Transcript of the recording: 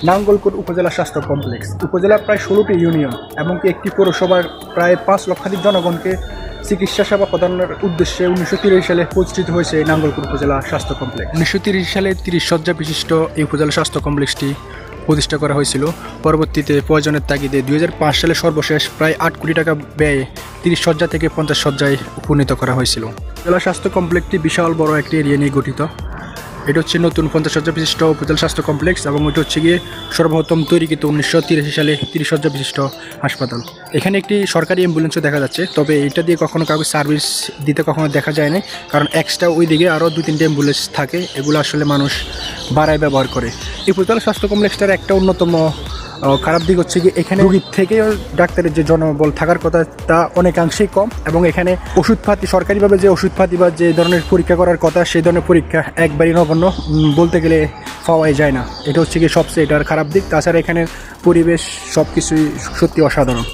নাঙ্গলকোট উপজেলা স্বাস্থ্য কমপ্লেক্স উপজেলার প্রায় 16টি ইউনিয়ন এমনকি একটি পৌরসভার প্রায় 5 লক্ষাধিক জনগণকে চিকিৎসা সেবা প্রদানের উদ্দেশ্যে 1930 সালে প্রতিষ্ঠিত হয়েছে এই নাঙ্গলকোট উপজেলা স্বাস্থ্য কমপ্লেক্স। 1930 সালে 30 শয্যা বিশিষ্ট এই উপজেলা স্বাস্থ্য কমপ্লেক্সটি প্রতিষ্ঠা করা হয়েছিল। পরবর্তীতে প্রয়োজনের তাগিদে 2005 সালে সর্বশেষ প্রায় 8 কোটি টাকা ব্যয়ে 30 শয্যা থেকে 50 শয্যায় উপনীত করা হয়েছিল। উপজেলা স্বাস্থ্য কমপ্লেক্সটি বিশাল বড় একটি এরিয়া নিয়ে গঠিত। এটা হচ্ছে নতুন 50 শয্যা বিশিষ্ট উপজেলা স্বাস্থ্য কমপ্লেক্স এবং এটা হচ্ছে গিয়ে সর্বপ্রথম তৈরিকৃত 1983 সালে 30 শয্যা বিশিষ্ট হাসপাতাল। এখানে একটি সরকারি অ্যাম্বুলেন্সও দেখা যাচ্ছে, তবে এটা দিয়ে কখনো কাউকে সার্ভিস দিতে কখনো দেখা যায় না, কারণ এক্সট্রা ওই দিকে আরও 2-3টি অ্যাম্বুলেন্স থাকে, এগুলো আসলে মানুষ ভাড়ায় ব্যবহার করে। এই উপজেলা স্বাস্থ্য কমপ্লেক্সটার একটা অন্যতম খারাপ দিক হচ্ছে কি এখানে রোগীর থেকেও ডাক্তারের যে জনবল থাকার কথা তা অনেকাংশেই কম, এবং এখানে ওষুধপাতি সরকারিভাবে যে ওষুধপাতি বা যে ধরনের পরীক্ষা করার কথা সেই ধরনের পরীক্ষা একবারই নগণ্য, বলতে গেলে পাওয়াই যায় না। এটা হচ্ছে কি সবচেয়ে এটার খারাপ দিক। তাছাড়া এখানে পরিবেশ সব কিছুই সত্যি অসাধারণ।